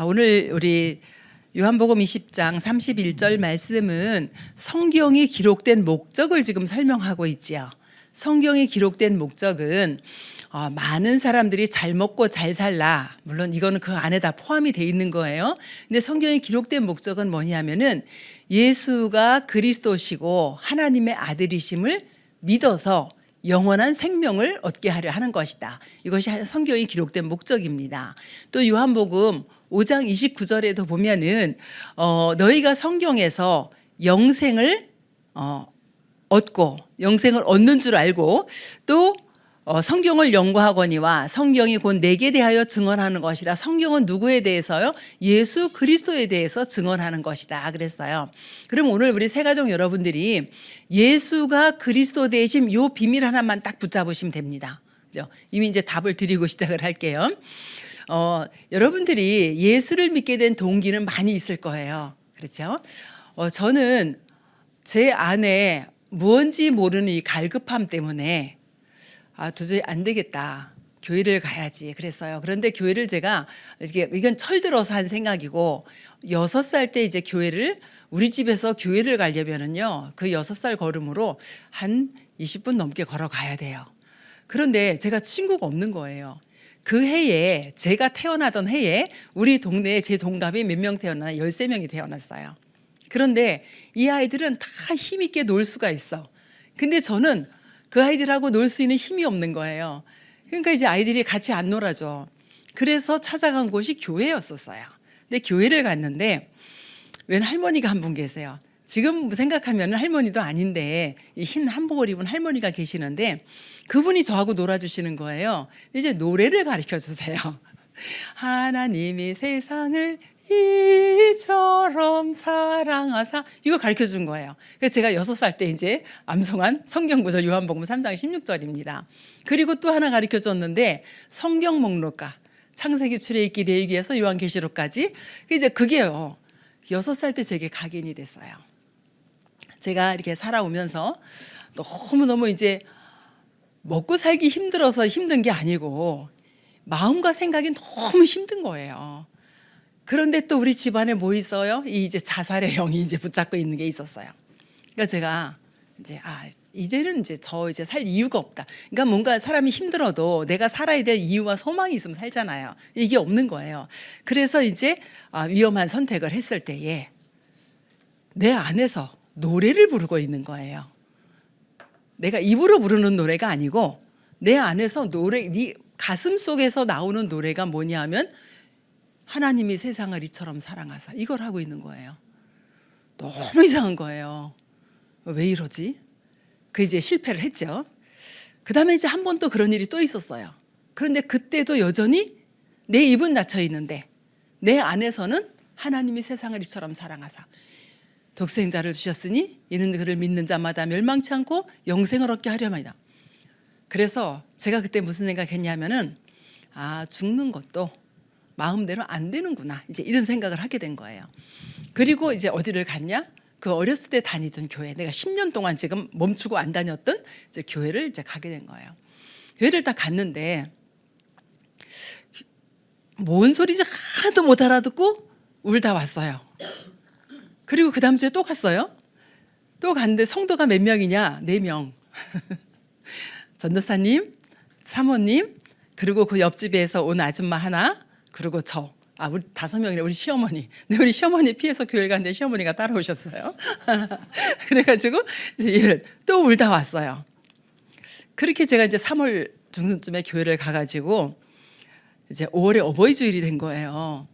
오늘 우리 요한복음 20장 31절 말씀은 성경이 기록된 목적을 지금 설명하고 있지요. 성경이 기록된 목적은 많은 사람들이 잘 먹고 잘 살라. 물론 이거는 그 안에 다 포함이 돼 있는 거예요. 근데 성경이 기록된 목적은 뭐냐면은 예수가 그리스도시고 하나님의 아들이심을 믿어서 영원한 생명을 얻게 하려 하는 것이다. 이것이 성경이 기록된 목적입니다. 또 요한복음 5장 29절에도 보면은 너희가 성경에서 영생을 얻고 영생을 얻는 줄 알고 또 성경을 연구하거니와 성경이 곧 내게 대하여 증언하는 것이라. 성경은 누구에 대해서요? 예수 그리스도에 대해서 증언하는 것이다 그랬어요. 그럼 오늘 우리 새가족 여러분들이 예수가 그리스도 되심 요 비밀 하나만 딱 붙잡으시면 됩니다. 그죠? 이미 이제 답을 드리고 시작을 할게요. 여러분들이 예수를 믿게 된 동기는 많이 있을 거예요. 그렇죠? 저는 제 안에 무언지 모르는 이 갈급함 때문에 도저히 안 되겠다. 교회를 가야지 그랬어요. 그런데 교회를 제가 이건 철들어서 한 생각이고 6살 때 이제 교회를 우리 집에서 교회를 가려면은요. 그 6살 걸음으로 한 20분 넘게 걸어가야 돼요. 그런데 제가 친구가 없는 거예요. 그 해에 제가 태어나던 해에 우리 동네에 제 동갑이 몇 명 태어나 13명이 태어났어요. 그런데 이 아이들은 다 힘있게 놀 수가 있어. 근데 저는 그 아이들하고 놀 수 있는 힘이 없는 거예요. 그러니까 이제 아이들이 같이 안 놀아줘. 그래서 찾아간 곳이 교회였었어요. 근데 교회를 갔는데 웬 할머니가 한 분 계세요. 지금 생각하면 할머니도 아닌데 흰 한복을 입은 할머니가 계시는데 그분이 저하고 놀아주시는 거예요. 이제 노래를 가르쳐 주세요. 하나님이 세상을 이처럼 사랑하사, 이거 가르쳐 준 거예요. 그래서 제가 6살 때 이제 암송한 성경구절 요한복음 3장 16절입니다. 그리고 또 하나 가르쳐 줬는데 성경 목록가 창세기 출애굽기 레위기에서 요한계시록까지. 이제 그게요 6살 때 제게 각인이 됐어요. 제가 이렇게 살아오면서 너무너무 이제 먹고 살기 힘들어서 힘든 게 아니고 마음과 생각이 너무 힘든 거예요. 그런데 또 우리 집안에 뭐 있어요? 이 이제 자살의 영이 이제 붙잡고 있는 게 있었어요. 그러니까 제가 이제 이제는 이제 더 이제 살 이유가 없다. 그러니까 뭔가 사람이 힘들어도 내가 살아야 될 이유와 소망이 있으면 살잖아요. 이게 없는 거예요. 그래서 이제 위험한 선택을 했을 때에 내 안에서 노래를 부르고 있는 거예요. 내가 입으로 부르는 노래가 아니고 내 안에서 노래, 네 가슴 속에서 나오는 노래가 뭐냐면 하나님이 세상을 이처럼 사랑하사, 이걸 하고 있는 거예요. 너무 이상한 거예요. 왜 이러지? 그 이제 실패를 했죠. 그 다음에 이제 한 번 또 그런 일이 또 있었어요. 그런데 그때도 여전히 내 입은 닫혀 있는데 내 안에서는 하나님이 세상을 이처럼 사랑하사 독생자를 주셨으니 이는 그를 믿는 자마다 멸망치 않고 영생을 얻게 하려마이다. 그래서 제가 그때 무슨 생각했냐면은 죽는 것도 마음대로 안 되는구나, 이제 이런 생각을 하게 된 거예요. 그리고 이제 어디를 갔냐? 그 어렸을 때 다니던 교회, 내가 10년 동안 지금 멈추고 안 다녔던 이제 교회를 이제 가게 된 거예요. 교회를 딱 갔는데 뭔 소리인지 하나도 못 알아듣고 울다 왔어요. 그리고 그 다음 주에 또 갔어요. 또 갔는데 성도가 몇 명이냐? 4명. 전도사님, 사모님, 그리고 그 옆집에서 온 아줌마 하나, 그리고 우리 5명이네, 우리 시어머니. 근데 우리 시어머니 피해서 교회를 갔는데 시어머니가 따라오셨어요. 그래가지고 또 울다 왔어요. 그렇게 제가 이제 3월 중순쯤에 교회를 가가지고 이제 5월에 어버이 주일이 된 거예요.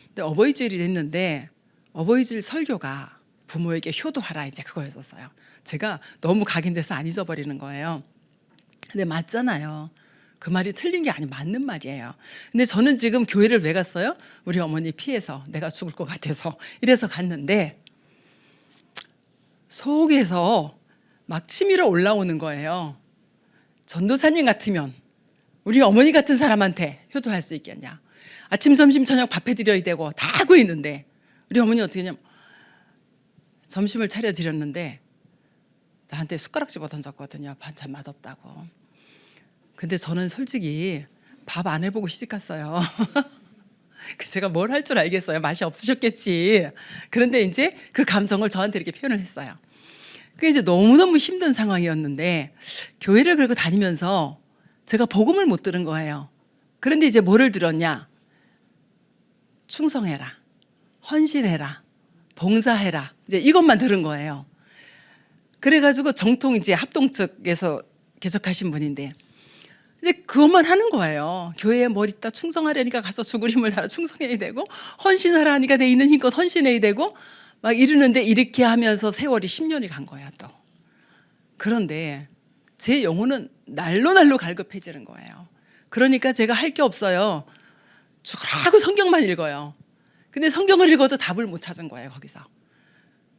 근데 어버이 주일이 됐는데 어버이 주일 설교가 부모에게 효도하라, 이제 그거였었어요. 제가 너무 각인돼서 안 잊어버리는 거예요. 근데 맞잖아요. 그 말이 틀린 게 아니, 맞는 말이에요. 근데 저는 지금 교회를 왜 갔어요? 우리 어머니 피해서, 내가 죽을 것 같아서 이래서 갔는데 속에서 막 치밀어 올라오는 거예요. 전도사님 같으면 우리 어머니 같은 사람한테 효도할 수 있겠냐? 아침 점심 저녁 밥 해드려야 되고 다 하고 있는데 우리 어머니 어떻게 했냐면 점심을 차려드렸는데 나한테 숟가락 집어 던졌거든요. 반찬 맛없다고. 근데 저는 솔직히 밥 안 해보고 시집 갔어요. 제가 뭘 할 줄 알겠어요. 맛이 없으셨겠지. 그런데 이제 그 감정을 저한테 이렇게 표현을 했어요. 그게 이제 너무너무 힘든 상황이었는데 교회를 그리고 다니면서 제가 복음을 못 들은 거예요. 그런데 이제 뭐를 들었냐? 충성해라, 헌신해라, 봉사해라. 이제 이것만 들은 거예요. 그래가지고 정통 이제 합동 측에서 개척하신 분인데 이제 그것만 하는 거예요. 교회에 뭘 있다 충성하려니까 가서 죽을 힘을 다해 충성해야 되고, 헌신하라 하니까 내 있는 힘껏 헌신해야 되고, 막 이러는데 이렇게 하면서 세월이 10년이 간 거야 또. 그런데 제 영혼은 날로 갈급해지는 거예요. 그러니까 제가 할 게 없어요. 죽으라고 성경만 읽어요. 근데 성경을 읽어도 답을 못 찾은 거예요 거기서.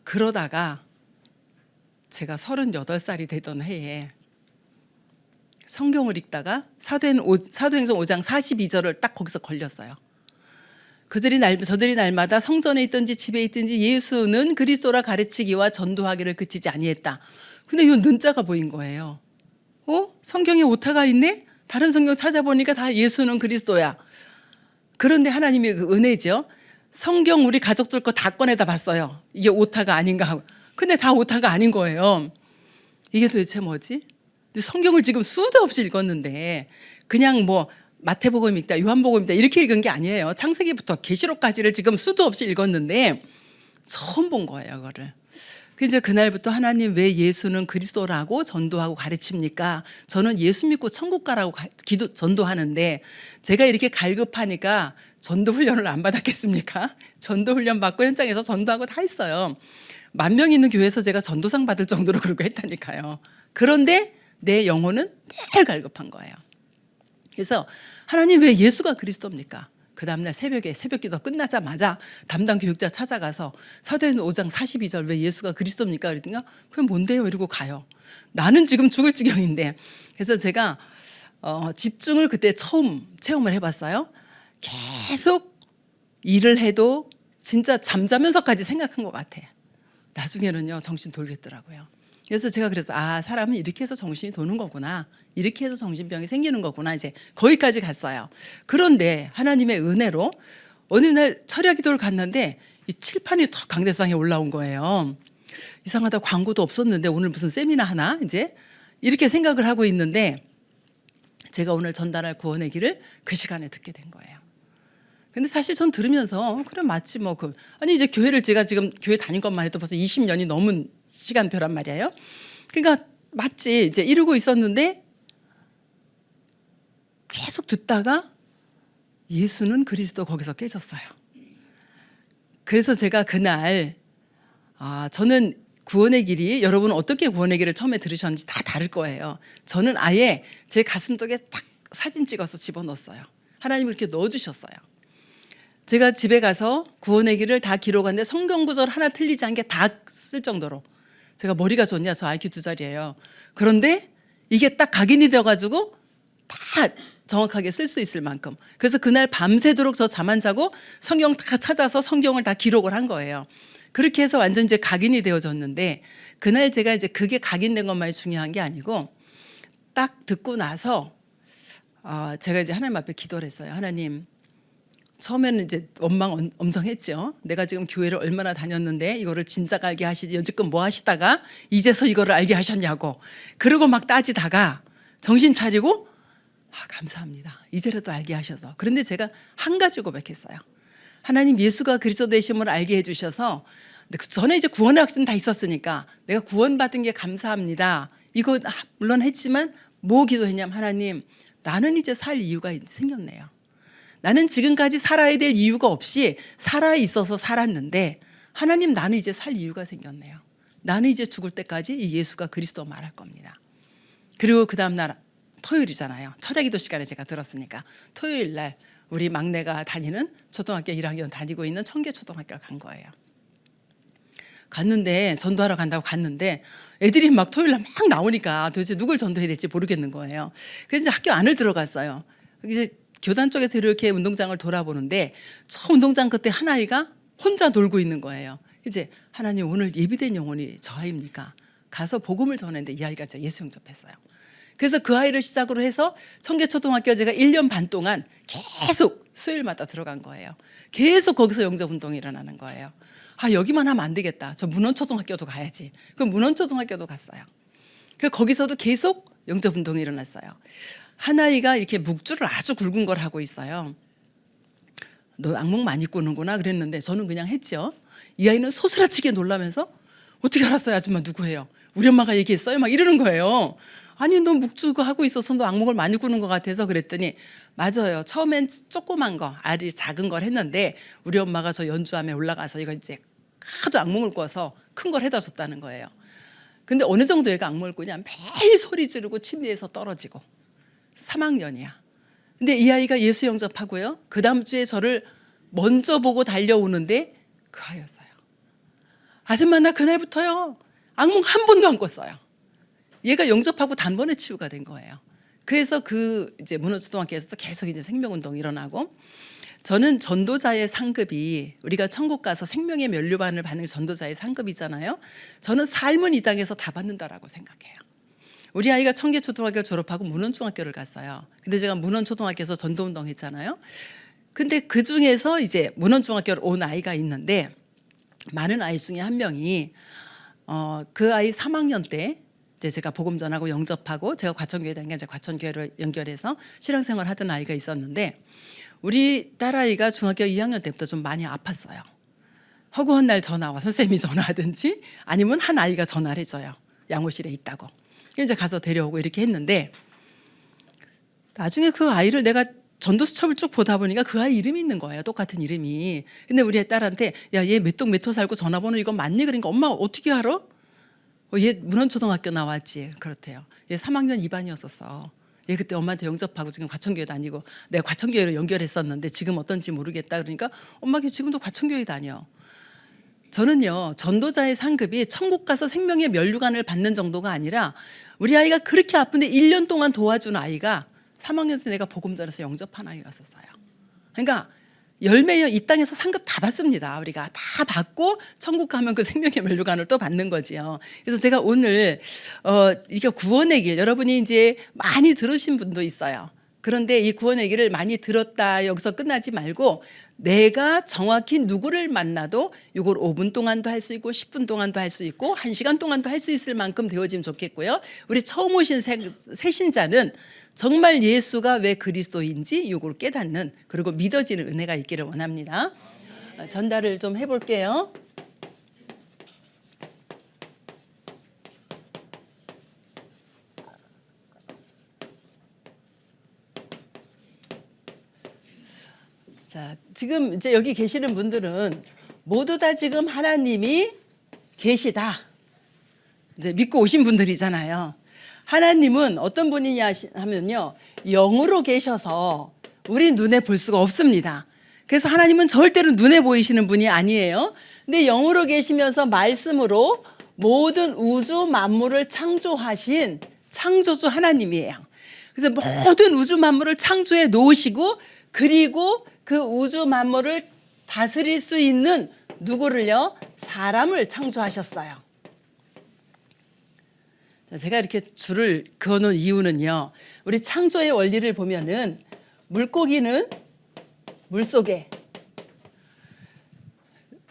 그러다가 제가 38살이 되던 해에 성경을 읽다가 사도행전 5장 42절을 딱 거기서 걸렸어요. 저들이 날마다 성전에 있든지 집에 있든지 예수는 그리스도라 가르치기와 전도하기를 그치지 아니했다. 근데 이 는자가 보인 거예요. 성경에 오타가 있네? 다른 성경 찾아보니까 다 예수는 그리스도야. 그런데 하나님의 그 은혜죠. 성경 우리 가족들 거 다 꺼내다 봤어요. 이게 오타가 아닌가 하고. 근데 다 오타가 아닌 거예요. 이게 도대체 뭐지? 성경을 지금 수도 없이 읽었는데 그냥 뭐 마태복음 읽다, 요한복음 읽다 이렇게 읽은 게 아니에요. 창세기부터 계시록까지를 지금 수도 없이 읽었는데 처음 본 거예요, 그거를. 그래서 그날부터 하나님 왜 예수는 그리스도라고 전도하고 가르칩니까? 저는 예수 믿고 천국 가라고 전도하는데 제가 이렇게 갈급하니까 전도 훈련을 안 받았겠습니까? 전도 훈련 받고 현장에서 전도하고 다 했어요. 10,000명 있는 교회에서 제가 전도상 받을 정도로 그러고 했다니까요. 그런데 내 영혼은 늘 갈급한 거예요. 그래서 하나님 왜 예수가 그리스도입니까? 그 다음날 새벽에 새벽기도 끝나자마자 담당 교육자 찾아가서 사도행전 5장 42절 왜 예수가 그리스도입니까? 그랬더니 그게 뭔데요? 이러고 가요. 나는 지금 죽을 지경인데. 그래서 제가 집중을 그때 처음 체험을 해봤어요. 계속 일을 해도 진짜 잠자면서까지 생각한 것 같아. 나중에는요 정신 돌겠더라고요. 그래서 제가 사람은 이렇게 해서 정신이 도는 거구나, 이렇게 해서 정신병이 생기는 거구나, 이제 거기까지 갔어요. 그런데 하나님의 은혜로 어느 날 철야 기도를 갔는데 이 칠판이 턱 강대상에 올라온 거예요. 이상하다, 광고도 없었는데 오늘 무슨 세미나 하나, 이제 이렇게 생각을 하고 있는데 제가 오늘 전달할 구원의 길을 그 시간에 듣게 된 거예요. 근데 사실 전 들으면서 그래 맞지 뭐 아니 이제 교회를 제가 지금 교회 다닌 것만 해도 벌써 20년이 넘은 시간표란 말이에요. 그러니까 맞지 이제 이러고 있었는데 계속 듣다가 예수는 그리스도 거기서 깨졌어요. 그래서 제가 그날 저는 구원의 길이, 여러분은 어떻게 구원의 길을 처음에 들으셨는지 다 다를 거예요. 저는 아예 제 가슴속에 딱 사진 찍어서 집어넣었어요. 하나님이 그렇게 넣어주셨어요. 제가 집에 가서 구원의 길을 다 기록하는데 성경 구절 하나 틀리지 않게 다 쓸 정도로 제가 머리가 좋냐, 저 IQ 2자리예요. 그런데 이게 딱 각인이 되어가지고 다 정확하게 쓸 수 있을 만큼. 그래서 그날 밤새도록 저 잠 안 자고 성경 다 찾아서 성경을 다 기록을 한 거예요. 그렇게 해서 완전 이제 각인이 되어졌는데 그날 제가 이제 그게 각인된 것만이 중요한 게 아니고 딱 듣고 나서 제가 이제 하나님 앞에 기도를 했어요. 하나님, 처음에는 이제 원망엄정했죠. 내가 지금 교회를 얼마나 다녔는데 이거를 진작 알게 하시지, 여지껏 뭐 하시다가 이제서 이거를 알게 하셨냐고. 그러고 막 따지다가 정신 차리고 감사합니다, 이제라도 알게 하셔서. 그런데 제가 한 가지 고백했어요. 하나님, 예수가 그리스도 되심을 알게 해주셔서, 그 전에 이제 구원의 확신 다 있었으니까 내가 구원받은 게 감사합니다, 이거 물론 했지만 뭐 기도했냐면, 하나님, 나는 이제 살 이유가 생겼네요. 나는 지금까지 살아야 될 이유가 없이 살아 있어서 살았는데 하나님, 나는 이제 살 이유가 생겼네요. 나는 이제 죽을 때까지 이 예수가 그리스도 말할 겁니다. 그리고 그 다음 날 토요일이잖아요. 철야기도 시간에 제가 들었으니까 토요일 날 우리 막내가 다니는 초등학교 1학년 다니고 있는 청계초등학교를 간 거예요. 갔는데 전도하러 간다고 갔는데 애들이 막 토요일 날 막 나오니까 도대체 누굴 전도해야 될지 모르겠는 거예요. 그래서 이제 학교 안을 들어갔어요. 이제 교단 쪽에서 이렇게 운동장을 돌아보는데 저 운동장 끝에 한 아이가 혼자 놀고 있는 거예요. 이제 하나님, 오늘 예비된 영혼이 저 아이입니까? 가서 복음을 전했는데 이 아이가 예수 영접했어요. 그래서 그 아이를 시작으로 해서 청계초등학교 제가 1년 반 동안 계속 수요일마다 들어간 거예요. 계속 거기서 영접운동이 일어나는 거예요. 아, 여기만 하면 안 되겠다. 저 문원초등학교도 가야지. 그럼 문원초등학교도 갔어요. 그래서 거기서도 계속 영접운동이 일어났어요. 한 아이가 이렇게 묵주를 아주 굵은 걸 하고 있어요. 너 악몽 많이 꾸는구나 그랬는데 저는 그냥 했죠. 이 아이는 소스라치게 놀라면서 어떻게 알았어요? 아줌마 누구예요? 우리 엄마가 얘기했어요? 막 이러는 거예요. 아니 너 묵주고 하고 있어서 너 악몽을 많이 꾸는 것 같아서 그랬더니 맞아요. 처음엔 조그만 거, 알이 작은 걸 했는데 우리 엄마가 저 연주함에 올라가서 이거 이제 하도 악몽을 꿔서 큰 걸 해다 줬다는 거예요. 근데 어느 정도 얘가 악몽을 꾸냐 매일 소리 지르고 침대에서 떨어지고 3학년이야. 근데 이 아이가 예수 영접하고요. 그 다음 주에 저를 먼저 보고 달려오는데 그 아이였어요. 아줌마 나 그날부터요. 악몽 한 번도 안 꿨어요. 얘가 영접하고 단번에 치유가 된 거예요. 그래서 그 이제 문원초등학교에서 계속 이제 생명운동이 일어나고 저는 전도자의 상급이 우리가 천국 가서 생명의 면류관을 받는 전도자의 상급이잖아요. 저는 삶은 이 땅에서 다 받는다라고 생각해요. 우리 아이가 청계초등학교 졸업하고 문원중학교를 갔어요. 근데 제가 문원초등학교에서 전도운동 했잖아요. 근데 그 중에서 이제 문원중학교를 온 아이가 있는데 많은 아이 중에 한 명이 그 아이 3학년 때 이제 제가 복음 전하고 영접하고 제가 과천교회 다니까 이제 과천교회로 연결해서 신앙생활 하던 아이가 있었는데 우리 딸아이가 중학교 2학년 때부터 좀 많이 아팠어요. 허구한 날 전화 와 선생님이 전화하든지 아니면 한 아이가 전화를 해줘요. 양호실에 있다고. 이제 가서 데려오고 이렇게 했는데 나중에 그 아이를 내가 전도 수첩을 쭉 보다 보니까 그 아이 이름이 있는 거예요. 똑같은 이름이. 근데 우리 딸한테 야, 얘 몇 동 몇 호 살고 전화번호 이거 맞니? 그러니까 엄마가 어떻게 알아? 얘 문원초등학교 나왔지. 그렇대요. 얘 3학년 2반이었었어. 얘 그때 엄마한테 영접하고 지금 과천교회 다니고 내가 과천교회로 연결했었는데 지금 어떤지 모르겠다. 그러니까 엄마가 지금도 과천교회 다녀. 저는요. 전도자의 상급이 천국 가서 생명의 면류관을 받는 정도가 아니라 우리 아이가 그렇게 아픈데 1년 동안 도와준 아이가 3학년 때 내가 복음 전해서 영접한 아이였었어요. 그러니까 열매요. 이 땅에서 상급 다 받습니다. 우리가 다 받고 천국 가면 그 생명의 면류관을 또 받는 거지요. 그래서 제가 오늘 이게 구원의 길 여러분이 이제 많이 들으신 분도 있어요. 그런데 이 구원의 길을 많이 들었다 여기서 끝나지 말고 내가 정확히 누구를 만나도 이걸 5분 동안도 할 수 있고 10분 동안도 할 수 있고 1시간 동안도 할 수 있을 만큼 되어지면 좋겠고요. 우리 처음 오신 새신자는 정말 예수가 왜 그리스도인지 이걸 깨닫는 그리고 믿어지는 은혜가 있기를 원합니다. 전달을 좀 해볼게요. 자, 지금 이제 여기 계시는 분들은 모두 다 지금 하나님이 계시다. 이제 믿고 오신 분들이잖아요. 하나님은 어떤 분이냐 하면요. 영으로 계셔서 우리 눈에 볼 수가 없습니다. 그래서 하나님은 절대로 눈에 보이시는 분이 아니에요. 근데 영으로 계시면서 말씀으로 모든 우주 만물을 창조하신 창조주 하나님이에요. 그래서 모든 우주 만물을 창조해 놓으시고 그리고 그 우주 만물을 다스릴 수 있는 누구를요? 사람을 창조하셨어요. 제가 이렇게 줄을 그어놓은 이유는요. 우리 창조의 원리를 보면은 물고기는 물속에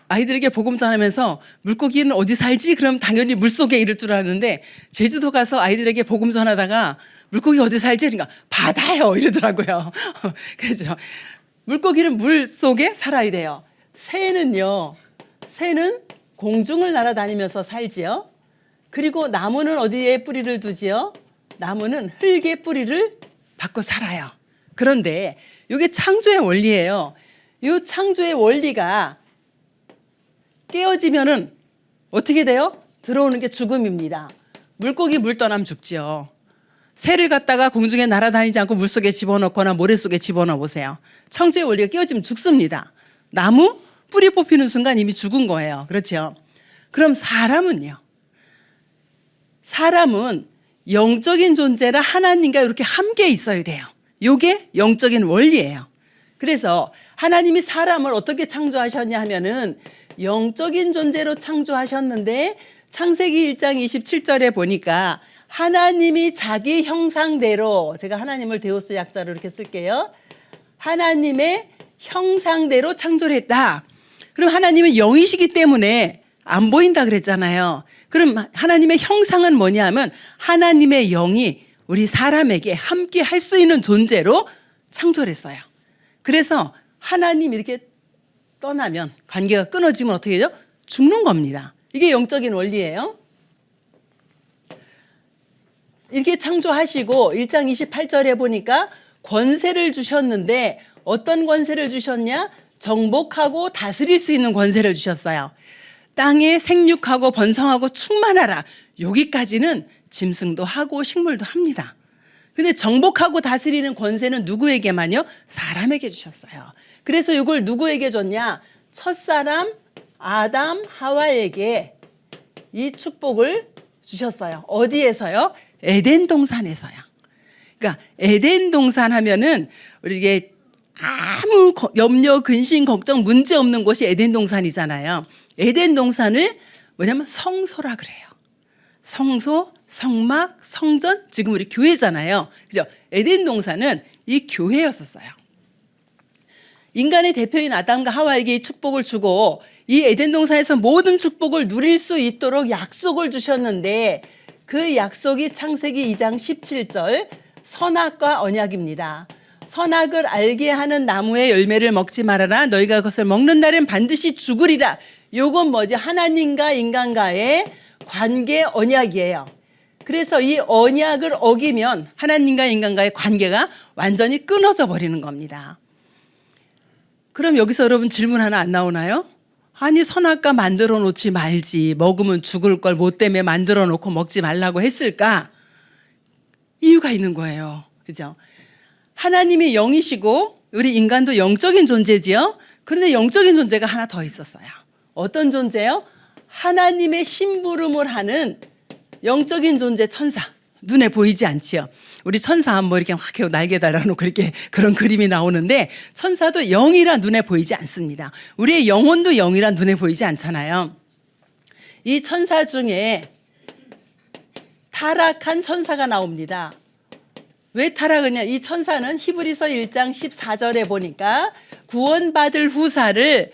아이들에게 복음 전하면서 물고기는 어디 살지? 그럼 당연히 물속에 이럴 줄 아는데 제주도 가서 아이들에게 복음 전하다가 물고기 어디 살지? 그러니까 바다요 이러더라고요. 그렇죠. 물고기는 물속에 살아야 돼요. 새는요. 새는 공중을 날아다니면서 살지요. 그리고 나무는 어디에 뿌리를 두지요? 나무는 흙에 뿌리를 받고 살아요. 그런데 이게 창조의 원리예요. 이 창조의 원리가 깨어지면은 어떻게 돼요? 들어오는 게 죽음입니다. 물고기 물 떠나면 죽지요. 새를 갖다가 공중에 날아다니지 않고 물속에 집어넣거나 모래 속에 집어넣어 보세요. 창조의 원리가 깨어지면 죽습니다. 나무 뿌리 뽑히는 순간 이미 죽은 거예요. 그렇죠? 그럼 사람은요? 사람은 영적인 존재라 하나님과 이렇게 함께 있어야 돼요. 이게 영적인 원리예요. 그래서 하나님이 사람을 어떻게 창조하셨냐 하면은 영적인 존재로 창조하셨는데 창세기 1장 27절에 보니까 하나님이 자기 형상대로, 제가 하나님을 데우스 약자로 이렇게 쓸게요. 하나님의 형상대로 창조를 했다. 그럼 하나님은 영이시기 때문에 안 보인다 그랬잖아요. 그럼 하나님의 형상은 뭐냐면 하나님의 영이 우리 사람에게 함께 할 수 있는 존재로 창조를 했어요. 그래서 하나님 이렇게 떠나면, 관계가 끊어지면 어떻게 되죠? 죽는 겁니다. 이게 영적인 원리예요. 이렇게 창조하시고 1장 28절에 보니까 권세를 주셨는데 어떤 권세를 주셨냐? 정복하고 다스릴 수 있는 권세를 주셨어요. 땅에 생육하고 번성하고 충만하라. 여기까지는 짐승도 하고 식물도 합니다. 근데 정복하고 다스리는 권세는 누구에게만요? 사람에게 주셨어요. 그래서 이걸 누구에게 줬냐? 첫사람 아담 하와에게 이 축복을 주셨어요. 어디에서요? 에덴 동산에서요. 그러니까 에덴 동산 하면은 우리 이게 아무 염려, 근심, 걱정, 문제 없는 곳이 에덴 동산이잖아요. 에덴 동산을 뭐냐면 성소라 그래요. 성소, 성막, 성전, 지금 우리 교회잖아요. 그죠? 에덴 동산은 이 교회였었어요. 인간의 대표인 아담과 하와에게 이 축복을 주고 이 에덴 동산에서 모든 축복을 누릴 수 있도록 약속을 주셨는데 그 약속이 창세기 2장 17절 선악과 언약입니다. 선악을 알게 하는 나무의 열매를 먹지 말아라. 너희가 그것을 먹는 날엔 반드시 죽으리라. 요건 뭐지? 하나님과 인간과의 관계 언약이에요. 그래서 이 언약을 어기면 하나님과 인간과의 관계가 완전히 끊어져 버리는 겁니다. 그럼 여기서 여러분 질문 하나 안 나오나요? 아니 선악과 만들어 놓지 말지, 먹으면 죽을 걸 뭐 때문에 만들어 놓고 먹지 말라고 했을까? 이유가 있는 거예요. 그죠? 하나님이 영이시고 우리 인간도 영적인 존재지요. 그런데 영적인 존재가 하나 더 있었어요. 어떤 존재요? 하나님의 심부름을 하는 영적인 존재, 천사. 눈에 보이지 않지요. 우리 천사 뭐 이렇게 확 날개 달아놓고 이렇게 그런 그림이 나오는데 천사도 영이라 눈에 보이지 않습니다. 우리의 영혼도 영이라 눈에 보이지 않잖아요. 이 천사 중에 타락한 천사가 나옵니다. 왜 타락하냐? 이 천사는 히브리서 1장 14절에 보니까 구원받을 후사를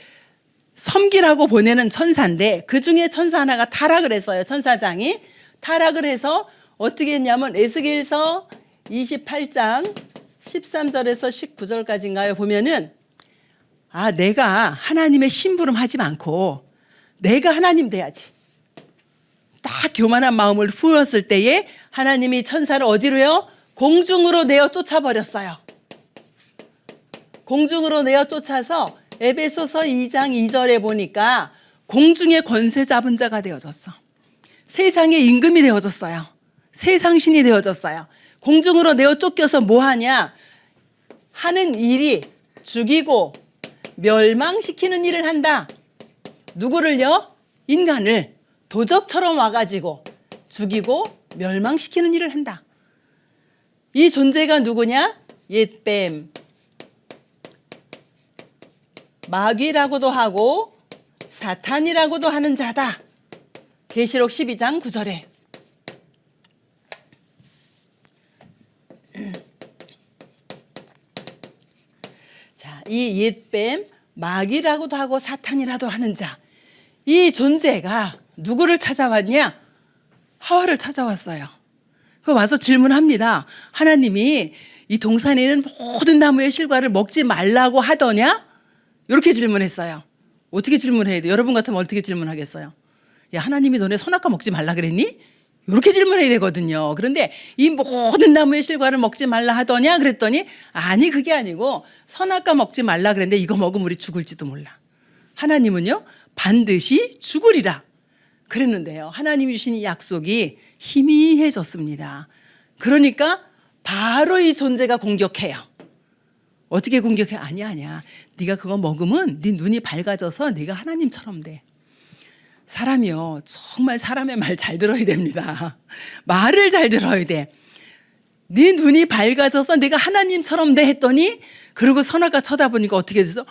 섬기라고 보내는 천사인데 그 중에 천사 하나가 타락을 했어요. 천사장이 타락을 해서 어떻게 했냐면 에스겔서 28장 13절에서 19절까지인가요? 보면은 내가 하나님의 심부름 하지 않고 내가 하나님 돼야지. 딱 교만한 마음을 품었을 때에 하나님이 천사를 어디로요? 공중으로 내어 쫓아버렸어요. 공중으로 내어 쫓아서 에베소서 2장 2절에 보니까 공중의 권세 잡은 자가 되어졌어. 세상의 임금이 되어졌어요. 세상신이 되어졌어요. 공중으로 내어 쫓겨서 뭐 하냐? 하는 일이 죽이고 멸망시키는 일을 한다. 누구를요? 인간을 도적처럼 와가지고 죽이고 멸망시키는 일을 한다. 이 존재가 누구냐? 옛뱀, 마귀라고도 하고 사탄이라고도 하는 자다. 계시록 12장 9절에. 자, 이 옛뱀, 마귀라고도 하고 사탄이라도 하는 자, 이 존재가 누구를 찾아왔냐? 하와를 찾아왔어요. 그 와서 질문합니다. 하나님이 이 동산에 있는 모든 나무의 실과를 먹지 말라고 하더냐? 이렇게 질문했어요. 어떻게 질문해야 돼? 여러분 같으면 어떻게 질문하겠어요? 야, 하나님이 너네 선악과 먹지 말라 그랬니? 이렇게 질문해야 되거든요. 그런데 이 모든 나무의 실과를 먹지 말라 하더냐? 그랬더니 아니, 그게 아니고 선악과 먹지 말라 그랬는데 이거 먹으면 우리 죽을지도 몰라. 하나님은요, 반드시 죽으리라 그랬는데요. 하나님이 주신 이 약속이 희미해졌습니다. 그러니까 바로 이 존재가 공격해요. 어떻게 공격해? 아니야. 네가 그거 먹으면 네 눈이 밝아져서 네가 하나님처럼 돼. 사람이요, 정말 사람의 말 잘 들어야 됩니다. 말을 잘 들어야 돼. 네 눈이 밝아져서 내가 하나님처럼 돼 했더니 그리고 선악과 쳐다보니까 어떻게 돼서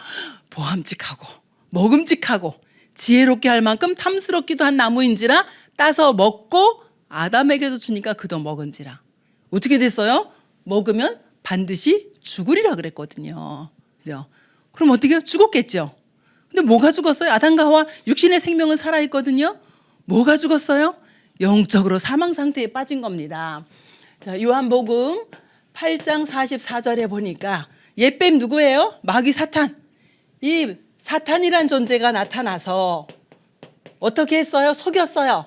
보암직하고 먹음직하고 지혜롭게 할 만큼 탐스럽기도 한 나무인지라 따서 먹고 아담에게도 주니까 그도 먹은지라. 어떻게 됐어요? 먹으면 반드시 죽으리라 그랬거든요. 그죠? 그럼 어떻게 해요? 죽었겠죠. 근데 뭐가 죽었어요? 아담과 하와 육신의 생명은 살아있거든요. 뭐가 죽었어요? 영적으로 사망 상태에 빠진 겁니다. 자, 요한복음 8장 44절에 보니까 옛뱀 누구예요? 마귀 사탄. 이 사탄이란 존재가 나타나서 어떻게 했어요? 속였어요.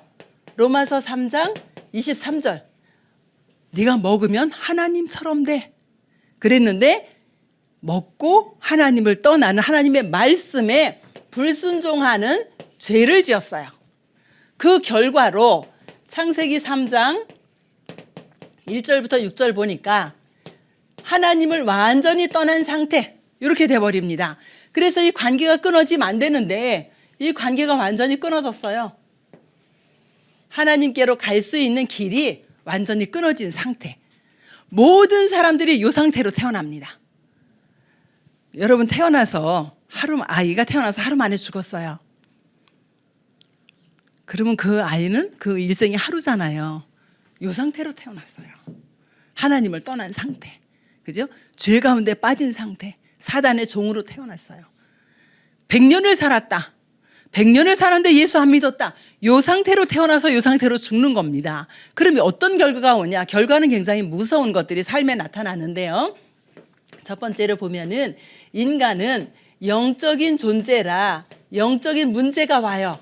로마서 3장 23절. 네가 먹으면 하나님처럼 돼. 그랬는데 먹고 하나님을 떠나는 하나님의 말씀에 불순종하는 죄를 지었어요. 그 결과로 창세기 3장 1절부터 6절 보니까 하나님을 완전히 떠난 상태 이렇게 돼버립니다. 그래서 이 관계가 끊어지면 안 되는데 이 관계가 완전히 끊어졌어요. 하나님께로 갈 수 있는 길이 완전히 끊어진 상태. 모든 사람들이 이 상태로 태어납니다. 여러분 태어나서 아이가 태어나서 하루 만에 죽었어요. 그러면 그 아이는 그 일생이 하루잖아요. 이 상태로 태어났어요. 하나님을 떠난 상태. 그죠? 죄 가운데 빠진 상태. 사단의 종으로 태어났어요. 100년을 살았다. 100년을 살았는데 예수 안 믿었다. 이 상태로 태어나서 이 상태로 죽는 겁니다. 그러면 어떤 결과가 오냐? 결과는 굉장히 무서운 것들이 삶에 나타나는데요. 첫 번째로 보면은 인간은 영적인 존재라 영적인 문제가 와요.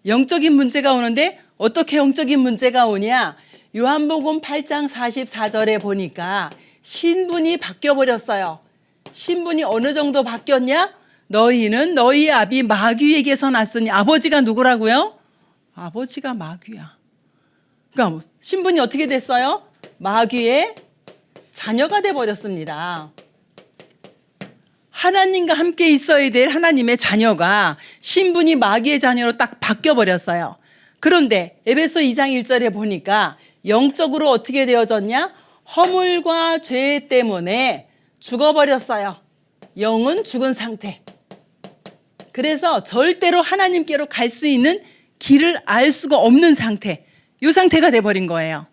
영적인 문제가 오는데 어떻게 영적인 문제가 오냐? 요한복음 8장 44절에 보니까 신분이 바뀌어버렸어요. 신분이 어느 정도 바뀌었냐? 너희는 너희 아비 마귀에게서 났으니. 아버지가 누구라고요? 아버지가 마귀야. 그러니까 신분이 어떻게 됐어요? 마귀의 자녀가 돼버렸습니다. 하나님과 함께 있어야 될 하나님의 자녀가 신분이 마귀의 자녀로 딱 바뀌어버렸어요. 그런데 에베소 2장 1절에 보니까 영적으로 어떻게 되어졌냐? 허물과 죄 때문에 죽어버렸어요. 영은 죽은 상태. 그래서 절대로 하나님께로 갈 수 있는 길을 알 수가 없는 상태. 이 상태가 돼버린 거예요.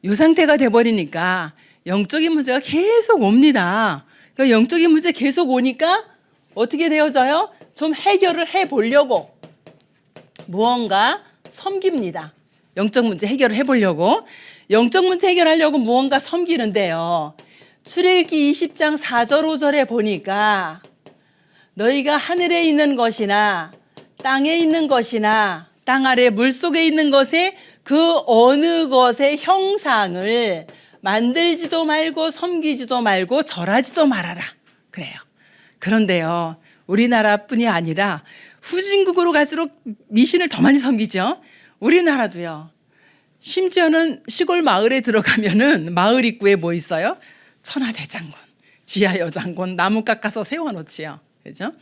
이 상태가 돼버리니까 영적인 문제가 계속 옵니다. 그러니까 영적인 문제 계속 오니까 어떻게 되어져요? 좀 해결을 해보려고 무언가 섬깁니다. 영적 문제 해결을 해보려고. 영적 문제 해결하려고 무언가 섬기는데요. 출애굽기 20장 4절 5절에 보니까 너희가 하늘에 있는 것이나 땅에 있는 것이나 땅 아래 물속에 있는 것에 그 어느 것의 형상을 만들지도 말고 섬기지도 말고 절하지도 말아라. 그래요. 그런데요. 우리나라뿐이 아니라 후진국으로 갈수록 미신을 더 많이 섬기죠. 우리나라도요. 심지어는 시골 마을에 들어가면은 마을 입구에 뭐 있어요? 천하대장군, 지하여장군, 나무 깎아서 세워놓지요. 그죠?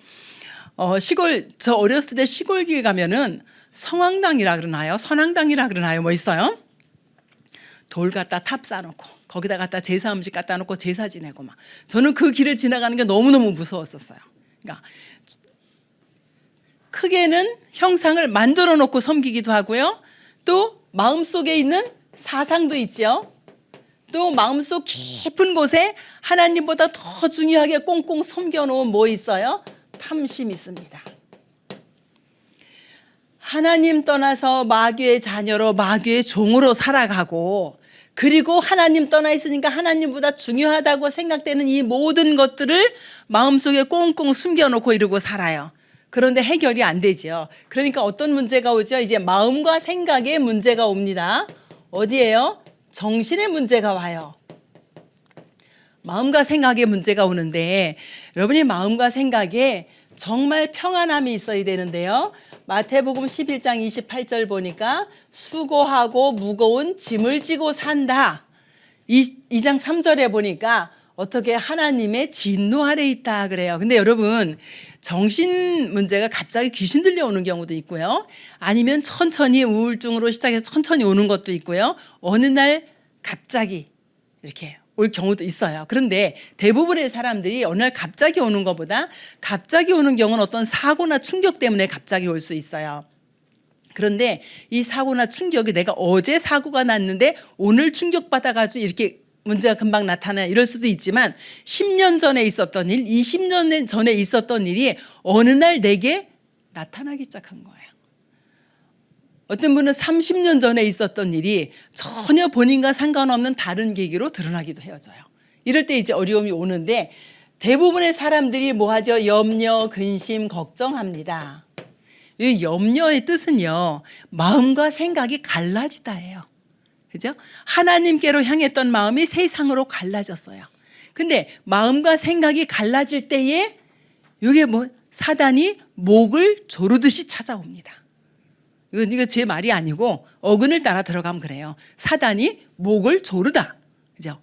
저 어렸을 때 시골길 가면은 성황당이라 그러나요? 선앙당이라 그러나요? 뭐 있어요? 돌 갖다 탑 쌓아놓고 거기다 갖다 제사 음식 갖다 놓고 제사 지내고 막. 저는 그 길을 지나가는 게 너무너무 무서웠었어요. 그러니까 크게는 형상을 만들어 놓고 섬기기도 하고요. 또 마음속에 있는 사상도 있죠. 또 마음속 깊은 곳에 하나님보다 더 중요하게 꽁꽁 섬겨놓은 뭐 있어요? 탐심이 있습니다. 하나님 떠나서 마귀의 자녀로 마귀의 종으로 살아가고, 그리고 하나님 떠나 있으니까 하나님보다 중요하다고 생각되는 이 모든 것들을 마음속에 꽁꽁 숨겨놓고 이러고 살아요. 그런데 해결이 안 되죠. 그러니까 어떤 문제가 오죠? 이제 마음과 생각에 문제가 옵니다. 어디예요? 정신의 문제가 와요. 마음과 생각에 문제가 오는데, 여러분이 마음과 생각에 정말 평안함이 있어야 되는데요. 마태복음 11장 28절 보니까 수고하고 무거운 짐을 지고 산다. 2장 3절에 보니까 어떻게 하나님의 진노 아래 있다 그래요. 근데 여러분, 정신 문제가 갑자기 귀신 들려오는 경우도 있고요. 아니면 천천히 우울증으로 시작해서 천천히 오는 것도 있고요. 어느 날 갑자기 이렇게 올 경우도 있어요. 그런데 대부분의 사람들이 어느 날 갑자기 오는 것보다 갑자기 오는 경우는 어떤 사고나 충격 때문에 갑자기 올 수 있어요. 그런데 이 사고나 충격이 내가 어제 사고가 났는데 오늘 충격받아가지고 이렇게 문제가 금방 나타나 이럴 수도 있지만 10년 전에 있었던 일, 20년 전에 있었던 일이 어느 날 내게 나타나기 시작한 거예요. 어떤 분은 30년 전에 있었던 일이 전혀 본인과 상관없는 다른 계기로 드러나기도 해져요. 이럴 때 이제 어려움이 오는데 대부분의 사람들이 뭐 하죠? 염려, 근심, 걱정합니다. 이 염려의 뜻은요, 마음과 생각이 갈라지다예요. 그죠? 하나님께로 향했던 마음이 세상으로 갈라졌어요. 근데 마음과 생각이 갈라질 때에 이게 뭐 사단이 목을 조르듯이 찾아옵니다. 이거 제 말이 아니고 어근을 따라 들어가면 그래요. 사단이 목을 조르다. 그죠?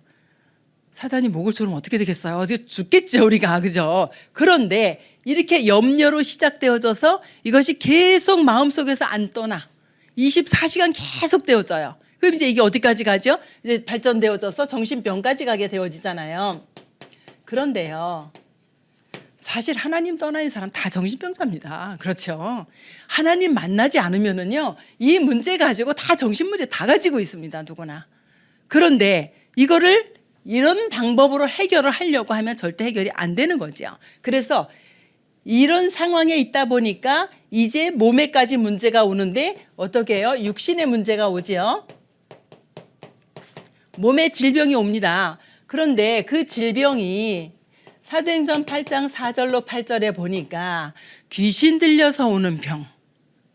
사단이 목을 조르면 어떻게 되겠어요? 어떻게 죽겠죠, 우리가. 그죠? 그런데 이렇게 염려로 시작되어져서 이것이 계속 마음속에서 안 떠나 24시간 계속 되어져요. 그럼 이제 이게 어디까지 가죠? 이제 발전되어져서 정신병까지 가게 되어지잖아요. 그런데요, 사실 하나님 떠나는 사람 다 정신병자입니다. 그렇죠? 하나님 만나지 않으면은요, 이 문제 가지고 다 정신 문제 다 가지고 있습니다, 누구나. 그런데 이거를 이런 방법으로 해결을 하려고 하면 절대 해결이 안 되는 거죠. 그래서 이런 상황에 있다 보니까 이제 몸에까지 문제가 오는데 어떻게 해요? 육신의 문제가 오지요. 몸에 질병이 옵니다. 그런데 그 질병이 사도행전 8장 4절로 8절에 보니까 귀신 들려서 오는 병,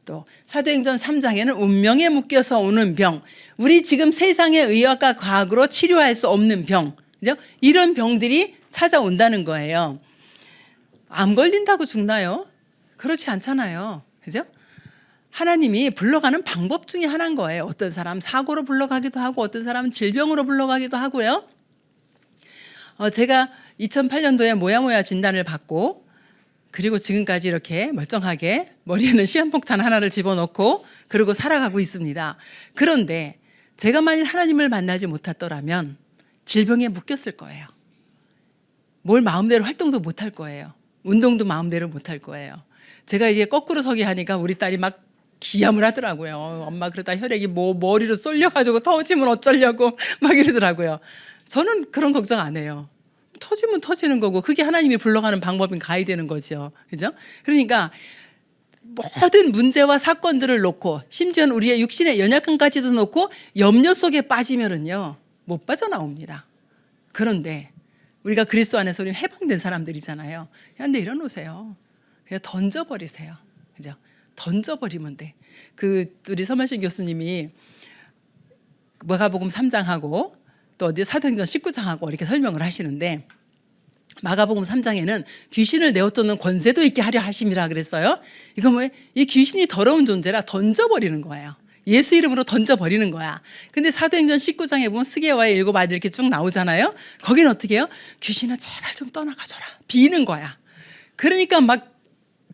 또 사도행전 3장에는 운명에 묶여서 오는 병, 우리 지금 세상의 의학과 과학으로 치료할 수 없는 병, 그죠? 이런 병들이 찾아온다는 거예요. 암 걸린다고 죽나요? 그렇지 않잖아요. 그죠? 하나님이 불러가는 방법 중에 하나인 거예요. 어떤 사람 사고로 불러가기도 하고 어떤 사람은 질병으로 불러가기도 하고요. 제가 2008년도에 모야모야 진단을 받고 그리고 지금까지 이렇게 멀쩡하게 머리에는 시한폭탄 하나를 집어넣고 그러고 살아가고 있습니다. 그런데 제가 만일 하나님을 만나지 못했더라면 질병에 묶였을 거예요. 뭘 마음대로 활동도 못할 거예요. 운동도 마음대로 못할 거예요. 제가 이제 거꾸로 서기 하니까 우리 딸이 막 기함을 하더라고요. 엄마 그러다 혈액이 뭐 머리로 쏠려가지고 터지면 어쩌려고 막 이러더라고요. 저는 그런 걱정 안 해요. 터지면 터지는 거고 그게 하나님이 불러가는 방법인 가야 되는 거죠. 그죠? 그러니까 모든 문제와 사건들을 놓고 심지어는 우리의 육신의 연약함까지도 놓고 염려 속에 빠지면은요 못 빠져나옵니다. 그런데 우리가 그리스도 안에서 우리는 해방된 사람들이잖아요. 그냥 내려놓으세요. 그냥 던져버리세요. 그죠? 던져버리면 돼. 우리 서만식 교수님이 마가복음 3장하고 또 어디 사도행전 19장하고 이렇게 설명을 하시는데 마가복음 3장에는 귀신을 내어쫓는 권세도 있게 하려 하심이라 그랬어요. 이거 뭐예요? 이 귀신이 더러운 존재라 던져버리는 거예요. 예수 이름으로 던져버리는 거야. 근데 사도행전 19장에 보면 스게와의 7 아들 이렇게 쭉 나오잖아요. 거기는 어떻게 해요? 귀신아 제발 좀 떠나가줘라. 비는 거야. 그러니까 막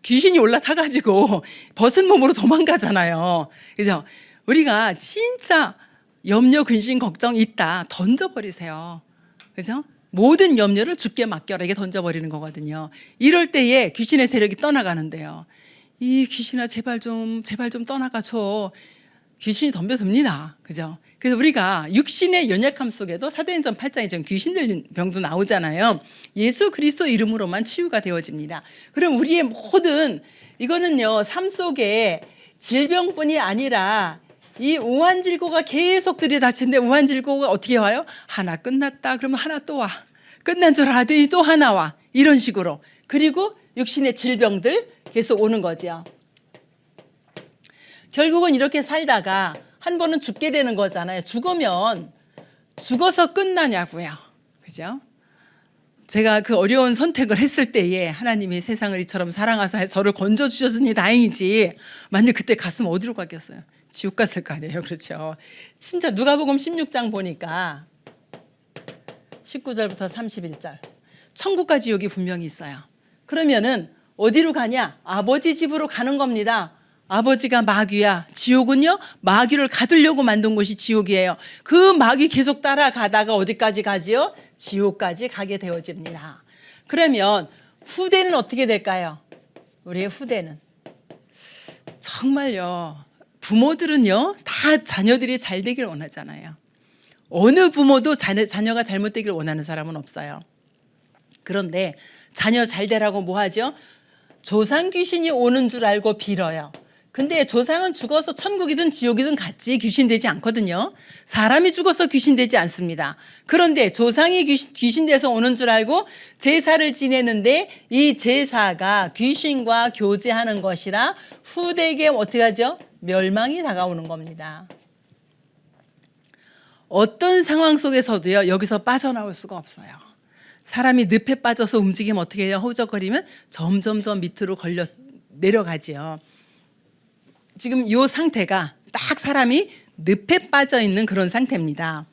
귀신이 올라타가지고 벗은 몸으로 도망가잖아요. 그죠? 우리가 진짜 염려, 근심, 걱정 있다. 던져버리세요. 그죠? 모든 염려를 주께 맡겨라. 이게 던져버리는 거거든요. 이럴 때에 귀신의 세력이 떠나가는데요. 이 귀신아 제발 좀 떠나가줘. 귀신이 덤벼듭니다. 그죠? 그래서 우리가 육신의 연약함 속에도 사도행전 8장에 지금 귀신 들린 병도 나오잖아요. 예수 그리스도 이름으로만 치유가 되어집니다. 그럼 우리의 모든 이거는요, 삶 속에 질병뿐이 아니라 이 우환질고가 계속 들이닥치는데 우환질고가 어떻게 와요? 하나 끝났다 그러면 하나 또 와. 끝난 줄 알았더니 또 하나 와. 이런 식으로. 그리고 육신의 질병들 계속 오는 거죠. 결국은 이렇게 살다가 한 번은 죽게 되는 거잖아요. 죽으면 죽어서 끝나냐고요. 그죠? 제가 그 어려운 선택을 했을 때에 하나님이 세상을 이처럼 사랑하사 저를 건져주셨으니 다행이지. 만약 그때 갔으면 어디로 갔겠어요? 지옥 갔을 거 아니에요. 그렇죠? 진짜 누가복음 16장 보니까 19절부터 31절 천국과 지옥이 분명히 있어요. 그러면은 어디로 가냐? 아버지 집으로 가는 겁니다. 아버지가 마귀야. 지옥은요, 마귀를 가두려고 만든 곳이 지옥이에요. 그 마귀 계속 따라가다가 어디까지 가지요? 지옥까지 가게 되어집니다. 그러면 후대는 어떻게 될까요? 우리의 후대는 정말요, 부모들은요, 다 자녀들이 잘 되길 원하잖아요. 어느 부모도 자녀가 잘못되길 원하는 사람은 없어요. 그런데 자녀 잘 되라고 뭐 하죠? 조상 귀신이 오는 줄 알고 빌어요. 근데 조상은 죽어서 천국이든 지옥이든 같이 귀신 되지 않거든요. 사람이 죽어서 귀신 되지 않습니다. 그런데 조상이 귀신 돼서 오는 줄 알고 제사를 지내는데 이 제사가 귀신과 교제하는 것이라 후대에게 어떻게 하죠? 멸망이 다가오는 겁니다. 어떤 상황 속에서도요, 여기서 빠져나올 수가 없어요. 사람이 늪에 빠져서 움직이면 어떻게 해요? 허우적거리면 점점 더 밑으로 내려가지요. 지금 이 상태가 딱 사람이 늪에 빠져 있는 그런 상태입니다.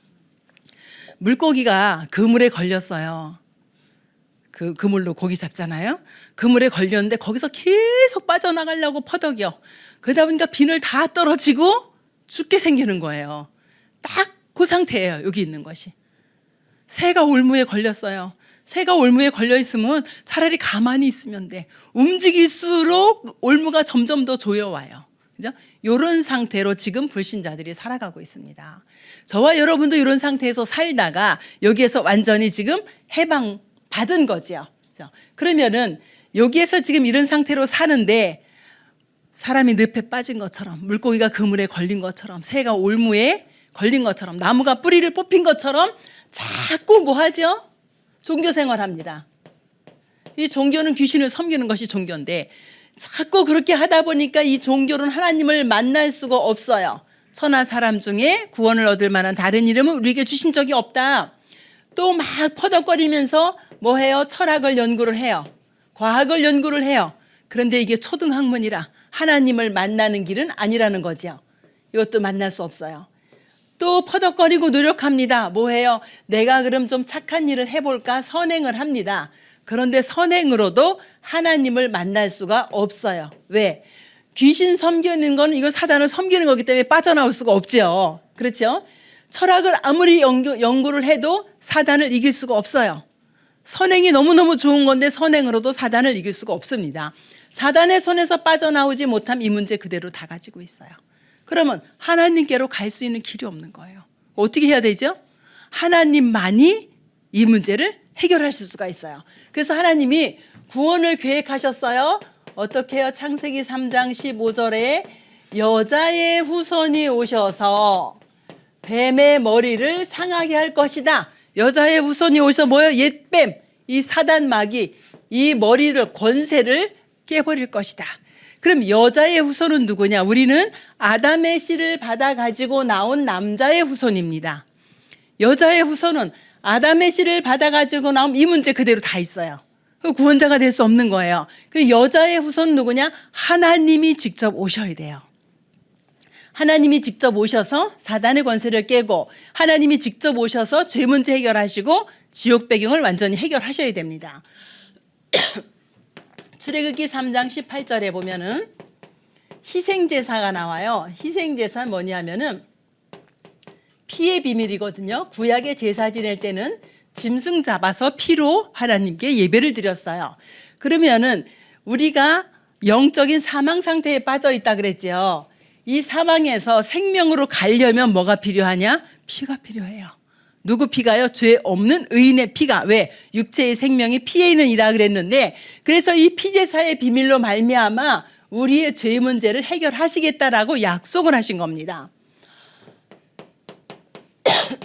물고기가 그물에 걸렸어요. 그 그물로 고기 잡잖아요. 그물에 걸렸는데 거기서 계속 빠져나가려고 퍼덕여. 그러다 보니까 비늘 다 떨어지고 죽게 생기는 거예요. 딱 그 상태예요. 여기 있는 것이. 새가 올무에 걸렸어요. 새가 올무에 걸려 있으면 차라리 가만히 있으면 돼. 움직일수록 올무가 점점 더 조여와요. 그죠? 이런 상태로 지금 불신자들이 살아가고 있습니다. 저와 여러분도 이런 상태에서 살다가 여기에서 완전히 지금 해방 받은 거죠. 그러면은 여기에서 지금 이런 상태로 사는데 사람이 늪에 빠진 것처럼, 물고기가 그물에 걸린 것처럼, 새가 올무에 걸린 것처럼, 나무가 뿌리를 뽑힌 것처럼 자꾸 뭐 하죠? 종교 생활합니다. 이 종교는 귀신을 섬기는 것이 종교인데 자꾸 그렇게 하다 보니까 이 종교는 하나님을 만날 수가 없어요. 천하 사람 중에 구원을 얻을 만한 다른 이름은 우리에게 주신 적이 없다. 또 막 퍼덕거리면서 뭐 해요? 철학을 연구를 해요. 과학을 연구를 해요. 그런데 이게 초등학문이라 하나님을 만나는 길은 아니라는 거죠. 이것도 만날 수 없어요. 또 퍼덕거리고 노력합니다. 뭐 해요? 내가 그럼 좀 착한 일을 해볼까? 선행을 합니다. 그런데 선행으로도 하나님을 만날 수가 없어요. 왜? 귀신 섬기는 건 이거 사단을 섬기는 거기 때문에 빠져나올 수가 없죠. 그렇죠? 철학을 아무리 연구를 해도 사단을 이길 수가 없어요. 선행이 너무너무 좋은 건데 선행으로도 사단을 이길 수가 없습니다. 사단의 손에서 빠져나오지 못함 이 문제 그대로 다 가지고 있어요. 그러면 하나님께로 갈 수 있는 길이 없는 거예요. 어떻게 해야 되죠? 하나님만이 이 문제를 해결하실 수가 있어요. 그래서 하나님이 구원을 계획하셨어요. 어떻게 해요? 창세기 3장 15절에 여자의 후손이 오셔서 뱀의 머리를 상하게 할 것이다. 여자의 후손이 오셔서 뭐예요? 옛뱀, 이 사단 마귀, 이 머리를 권세를 깨버릴 것이다. 그럼 여자의 후손은 누구냐? 우리는 아담의 씨를 받아 가지고 나온 남자의 후손입니다. 여자의 후손은 아담의 씨를 받아 가지고 나온 이 문제 그대로 다 있어요. 그 구원자가 될 수 없는 거예요. 그 여자의 후손은 누구냐? 하나님이 직접 오셔야 돼요. 하나님이 직접 오셔서 사단의 권세를 깨고 하나님이 직접 오셔서 죄 문제 해결하시고 지옥 배경을 완전히 해결하셔야 됩니다. 출애굽기 3장 18절에 보면은 희생제사가 나와요. 희생제사는 뭐냐면은 피의 비밀이거든요. 구약의 제사 지낼 때는 짐승 잡아서 피로 하나님께 예배를 드렸어요. 그러면은 우리가 영적인 사망 상태에 빠져 있다 그랬죠. 이 사망에서 생명으로 가려면 뭐가 필요하냐? 피가 필요해요. 누구 피가요? 죄 없는 의인의 피가. 왜? 육체의 생명이 피에 있는 이라 그랬는데, 그래서 이 피제사의 비밀로 말미암아 우리의 죄 문제를 해결하시겠다라고 약속을 하신 겁니다.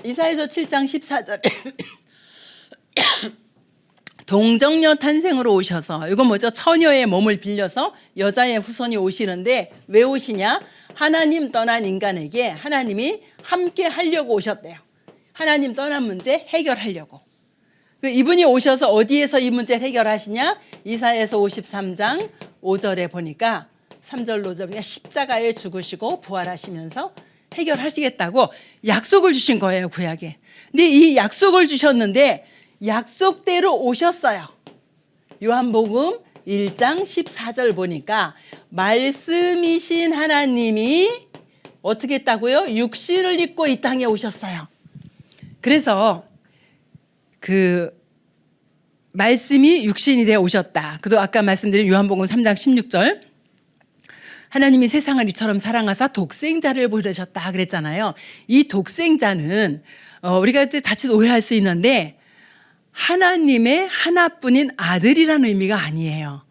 이사야서 7장 14절에 동정녀 탄생으로 오셔서, 이거 뭐죠? 처녀의 몸을 빌려서 여자의 후손이 오시는데 왜 오시냐? 하나님 떠난 인간에게 하나님이 함께 하려고 오셨대요. 하나님 떠난 문제 해결하려고. 이분이 오셔서 어디에서 이 문제를 해결하시냐? 이사야서 53장 5절에 보니까 3절 5절 십자가에 죽으시고 부활하시면서 해결하시겠다고 약속을 주신 거예요, 구약에. 근데 이 약속을 주셨는데 약속대로 오셨어요. 요한복음 1장 14절 보니까 말씀이신 하나님이 어떻게 했다고요? 육신을 입고 이 땅에 오셨어요. 그래서 그 말씀이 육신이 되어 오셨다. 그도 아까 말씀드린 요한복음 3장 16절 하나님이 세상을 이처럼 사랑하사 독생자를 보내셨다 그랬잖아요. 이 독생자는 우리가 이제 자칫 오해할 수 있는데 하나님의 하나뿐인 아들이라는 의미가 아니에요.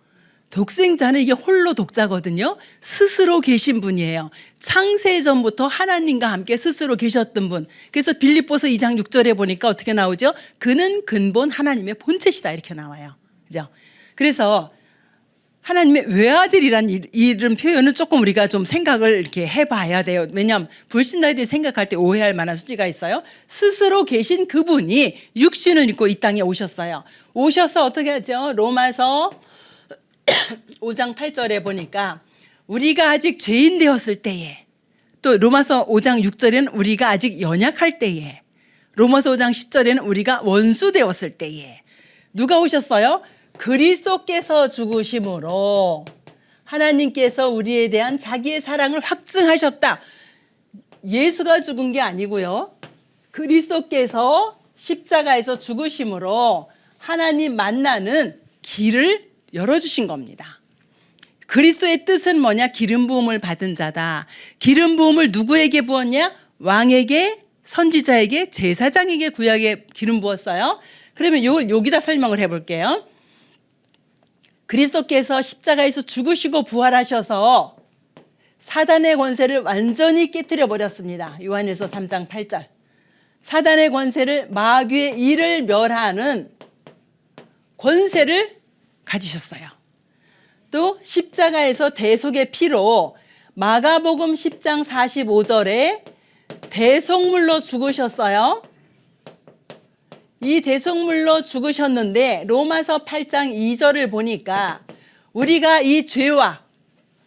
독생자는 이게 홀로 독자거든요. 스스로 계신 분이에요. 창세전부터 하나님과 함께 스스로 계셨던 분. 그래서 빌립보서 2장 6절에 보니까 어떻게 나오죠? 그는 근본 하나님의 본체시다 이렇게 나와요. 그죠? 그래서 하나님의 외아들이란 이런 표현은 조금 우리가 좀 생각을 이렇게 해봐야 돼요. 왜냐하면 불신자들이 생각할 때 오해할 만한 수지가 있어요. 스스로 계신 그분이 육신을 입고 이 땅에 오셨어요. 오셔서 어떻게 하죠? 로마서 5장 8절에 보니까 우리가 아직 죄인 되었을 때에, 또 로마서 5장 6절에는 우리가 아직 연약할 때에, 로마서 5장 10절에는 우리가 원수 되었을 때에 누가 오셨어요? 그리스도께서 죽으심으로 하나님께서 우리에 대한 자기의 사랑을 확증하셨다. 예수가 죽은 게 아니고요. 그리스도께서 십자가에서 죽으심으로 하나님 만나는 길을 열어주신 겁니다. 그리스도의 뜻은 뭐냐? 기름 부음을 받은 자다. 기름 부음을 누구에게 부었냐? 왕에게, 선지자에게, 제사장에게 구약에 기름 부었어요. 그러면 여기다 설명을 해볼게요. 그리스도께서 십자가에서 죽으시고 부활하셔서 사단의 권세를 완전히 깨뜨려 버렸습니다. 요한일서 3장 8절. 사단의 권세를, 마귀의 일을 멸하는 권세를 가지셨어요. 또 십자가에서 대속의 피로 마가복음 10장 45절에 대속물로 죽으셨어요. 이 대속물로 죽으셨는데 로마서 8장 2절을 보니까 우리가 이 죄와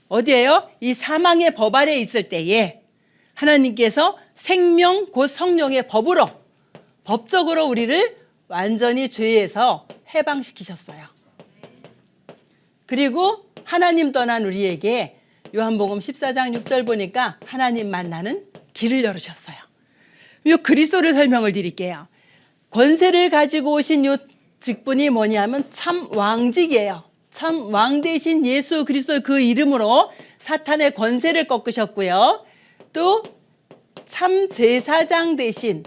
어디에요? 이 사망의 법 아래 있을 때에 하나님께서 생명 곧 성령의 법으로, 법적으로 우리를 완전히 죄에서 해방시키셨어요. 그리고 하나님 떠난 우리에게 요한복음 14장 6절 보니까 하나님 만나는 길을 열으셨어요. 이 그리스도를 설명을 드릴게요. 권세를 가지고 오신 이 직분이 뭐냐면 참 왕직이에요. 참 왕 대신 예수 그리스도의 그 이름으로 사탄의 권세를 꺾으셨고요. 또 참 제사장 대신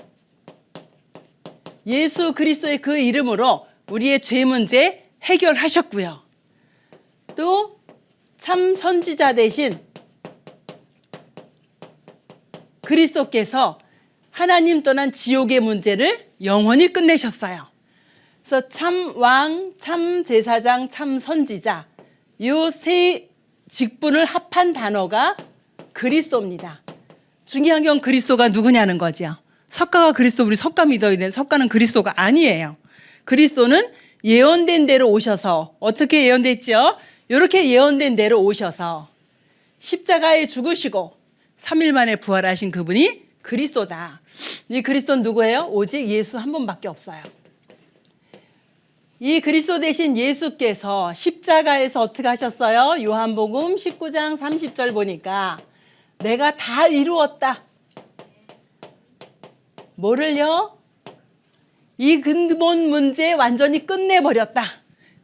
예수 그리스도의 그 이름으로 우리의 죄 문제 해결하셨고요. 또 참 선지자 대신 그리스도께서 하나님 떠난 지옥의 문제를 영원히 끝내셨어요. 그래서 참 왕, 참 제사장, 참 선지자, 이 세 직분을 합한 단어가 그리스도입니다. 중요한 건 그리스도가 누구냐는 거죠. 석가가 그리스도, 우리 석가 믿어야 되는, 석가는 그리스도가 아니에요. 그리스도는 예언된 대로 오셔서, 어떻게 예언됐죠? 이렇게 예언된 대로 오셔서 십자가에 죽으시고 3일 만에 부활하신 그분이 그리스도다. 이 그리스도는 누구예요? 오직 예수 한 분밖에 없어요. 이 그리스도 대신 예수께서 십자가에서 어떻게 하셨어요? 요한복음 19장 30절 보니까 내가 다 이루었다. 뭐를요? 이 근본 문제 완전히 끝내버렸다.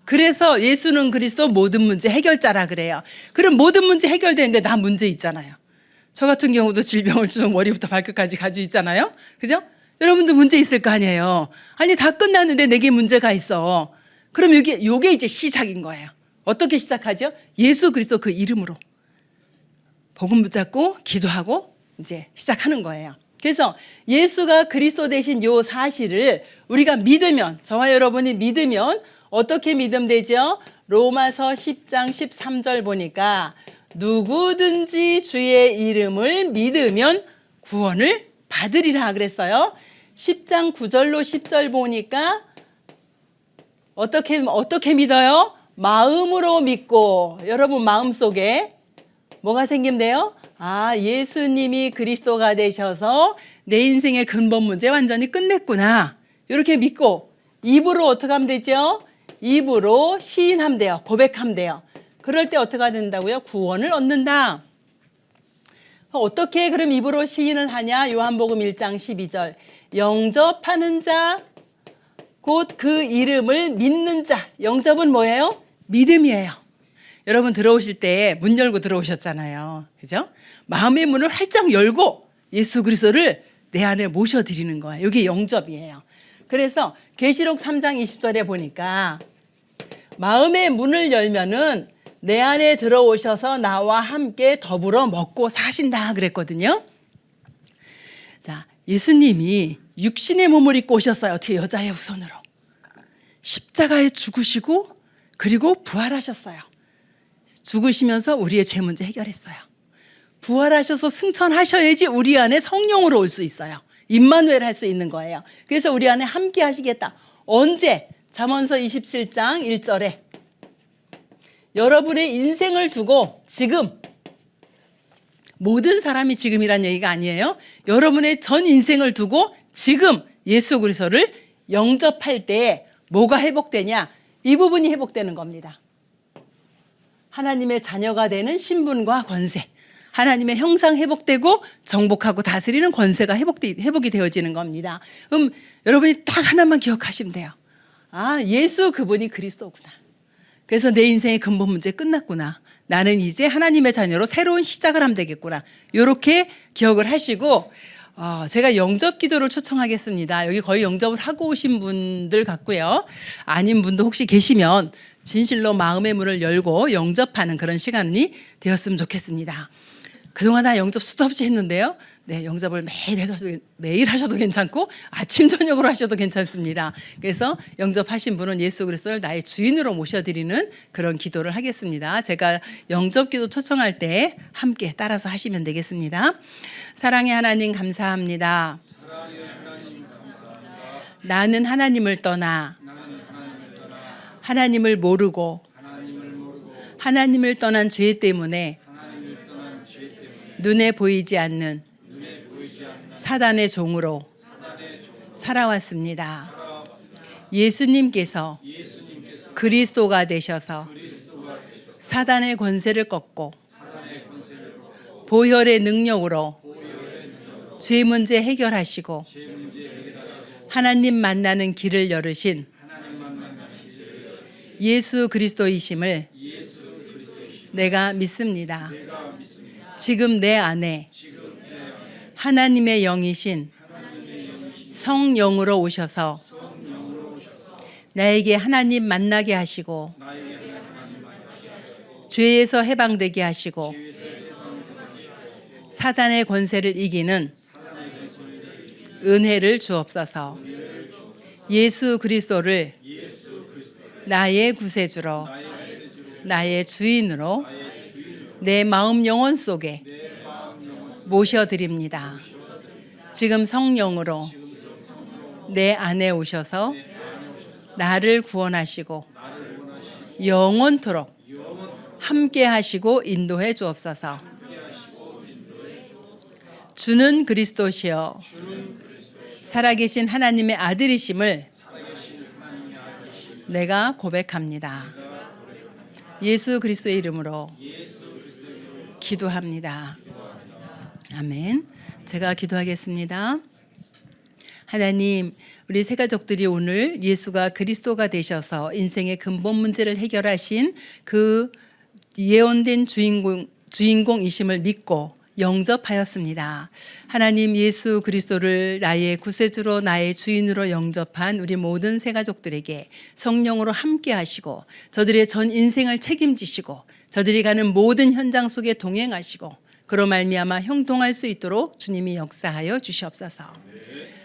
그래서 예수는 그리스도 모든 문제 해결자라 그래요. 그럼 모든 문제 해결되는데 나 문제 있잖아요. 저 같은 경우도 질병을 좀 머리부터 발끝까지 가지고 있잖아요. 그죠? 여러분도 문제 있을 거 아니에요. 아니 다 끝났는데 내게 문제가 있어. 그럼 요게 이제 시작인 거예요. 어떻게 시작하죠? 예수 그리스도 그 이름으로 복음 붙잡고 기도하고 이제 시작하는 거예요. 그래서 예수가 그리스도 되신 요 사실을 우리가 믿으면, 저와 여러분이 믿으면 어떻게 믿으면 되죠? 로마서 10장 13절 보니까 누구든지 주의 이름을 믿으면 구원을 받으리라 그랬어요. 10장 9절로 10절 보니까 어떻게 믿어요? 마음으로 믿고, 여러분 마음속에 뭐가 생긴대요? 아, 예수님이 그리스도가 되셔서 내 인생의 근본 문제 완전히 끝냈구나. 이렇게 믿고 입으로 어떻게 하면 되죠? 입으로 시인하면 돼요. 고백하면 돼요. 그럴 때 어떻게 된다고요? 구원을 얻는다. 어떻게 그럼 입으로 시인을 하냐? 요한복음 1장 12절. 영접하는 자, 곧 그 이름을 믿는 자. 영접은 뭐예요? 믿음이에요. 여러분 들어오실 때 문 열고 들어오셨잖아요. 그죠? 마음의 문을 활짝 열고 예수 그리스도를 내 안에 모셔드리는 거예요. 이게 영접이에요. 그래서 계시록 3장 20절에 보니까 마음의 문을 열면은 내 안에 들어오셔서 나와 함께 더불어 먹고 사신다 그랬거든요. 자, 예수님이 육신의 몸을 입고 오셨어요. 어떻게 여자의 후손으로. 십자가에 죽으시고 그리고 부활하셨어요. 죽으시면서 우리의 죄 문제 해결했어요. 부활하셔서 승천하셔야지 우리 안에 성령으로 올 수 있어요. 임마누엘 할 수 있는 거예요. 그래서 우리 안에 함께 하시겠다. 언제? 잠언서 27장 1절에 여러분의 인생을 두고 지금, 모든 사람이 지금이란 얘기가 아니에요. 여러분의 전 인생을 두고 지금 예수 그리스도를 영접할 때 뭐가 회복되냐? 이 부분이 회복되는 겁니다. 하나님의 자녀가 되는 신분과 권세, 하나님의 형상 회복되고 정복하고 다스리는 권세가 회복이 되어지는 겁니다. 그럼 여러분이 딱 하나만 기억하시면 돼요. 아, 예수 그분이 그리스도구나. 그래서 내 인생의 근본 문제 끝났구나. 나는 이제 하나님의 자녀로 새로운 시작을 하면 되겠구나. 이렇게 기억을 하시고 제가 영접 기도를 초청하겠습니다. 여기 거의 영접을 하고 오신 분들 같고요. 아닌 분도 혹시 계시면 진실로 마음의 문을 열고 영접하는 그런 시간이 되었으면 좋겠습니다. 그동안 나 영접 수도 없이 했는데요. 네, 영접을 매일 하셔도 괜찮고 아침 저녁으로 하셔도 괜찮습니다. 그래서 영접하신 분은 예수 그리스도를 나의 주인으로 모셔드리는 그런 기도를 하겠습니다. 제가 영접 기도 초청할 때 함께 따라서 하시면 되겠습니다. 사랑의 하나님 감사합니다. 나는 하나님을 떠나 하나님을 모르고 하나님을 떠난 죄 때문에 눈에 보이지 않는 사단의 종으로 살아왔습니다. 예수님께서 그리스도가 되셔서 사단의 권세를 꺾고 보혈의 능력으로 죄 문제 해결하시고 하나님 만나는 길을 열으신 예수 그리스도이심을 내가 믿습니다. 지금 내 안에 하나님의 영이신 성령으로 오셔서 나에게 하나님 만나게 하시고 죄에서 해방되게 하시고 사단의 권세를 이기는 은혜를 주옵소서. 예수 그리스도를 나의 구세주로 나의 주인으로 내 마음 영혼 속에 모셔드립니다. 지금 성령으로 내 안에 오셔서 나를 구원하시고 영원토록 함께 하시고 인도해 주옵소서. 주는 그리스도시여 살아계신 하나님의 아들이심을 내가 고백합니다. 예수 그리스도의 이름으로 기도합니다. 아멘. 제가 기도하겠습니다. 하나님, 우리 새 가족들이 오늘 예수가 그리스도가 되셔서 인생의 근본 문제를 해결하신 그 예언된 주인공이심을 믿고 영접하였습니다. 하나님, 예수 그리스도를 나의 구세주로 나의 주인으로 영접한 우리 모든 새 가족들에게 성령으로 함께 하시고 저들의 전 인생을 책임지시고 저들이 가는 모든 현장 속에 동행하시고 그로 말미암아 형통할 수 있도록 주님이 역사하여 주시옵소서.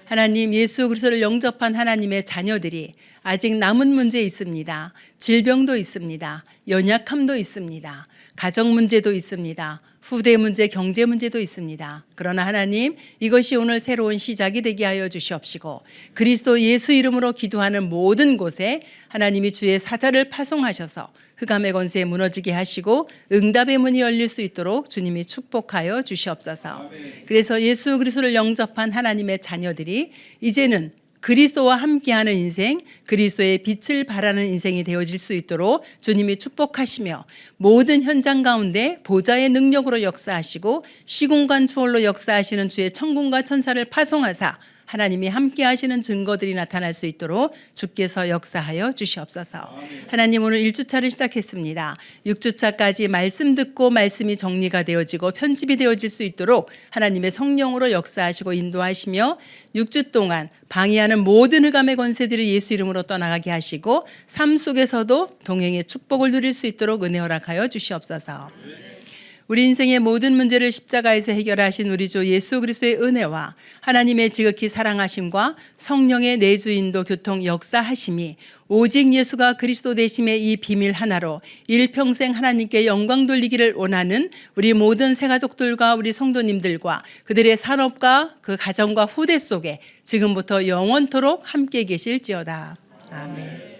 하나님, 예수 그리스도를 영접한 하나님의 자녀들이 아직 남은 문제 있습니다. 질병도 있습니다. 연약함도 있습니다. 가정 문제도 있습니다. 후대 문제, 경제 문제도 있습니다. 그러나 하나님, 이것이 오늘 새로운 시작이 되게 하여 주시옵시고 그리스도 예수 이름으로 기도하는 모든 곳에 하나님이 주의 사자를 파송하셔서 흑암의 권세 무너지게 하시고 응답의 문이 열릴 수 있도록 주님이 축복하여 주시옵소서. 그래서 예수 그리스도를 영접한 하나님의 자녀들이 이제는 그리스도와 함께하는 인생, 그리스도의 빛을 발하는 인생이 되어질 수 있도록 주님이 축복하시며 모든 현장 가운데 보좌의 능력으로 역사하시고 시공간 초월로 역사하시는 주의 천군과 천사를 파송하사 하나님이 함께 하시는 증거들이 나타날 수 있도록 주께서 역사하여 주시옵소서. 하나님, 오늘 1주차를 시작했습니다. 6주차까지 말씀 듣고 말씀이 정리가 되어지고 편집이 되어질 수 있도록 하나님의 성령으로 역사하시고 인도하시며 6주 동안 방해하는 모든 흑암의 권세들을 예수 이름으로 떠나가게 하시고 삶 속에서도 동행의 축복을 누릴 수 있도록 은혜 허락하여 주시옵소서. 우리 인생의 모든 문제를 십자가에서 해결하신 우리 주 예수 그리스도의 은혜와 하나님의 지극히 사랑하심과 성령의 내주인도 교통 역사하심이 오직 예수가 그리스도 되심의 이 비밀 하나로 일평생 하나님께 영광 돌리기를 원하는 우리 모든 새가족들과 우리 성도님들과 그들의 산업과 그 가정과 후대 속에 지금부터 영원토록 함께 계실지어다. 아멘.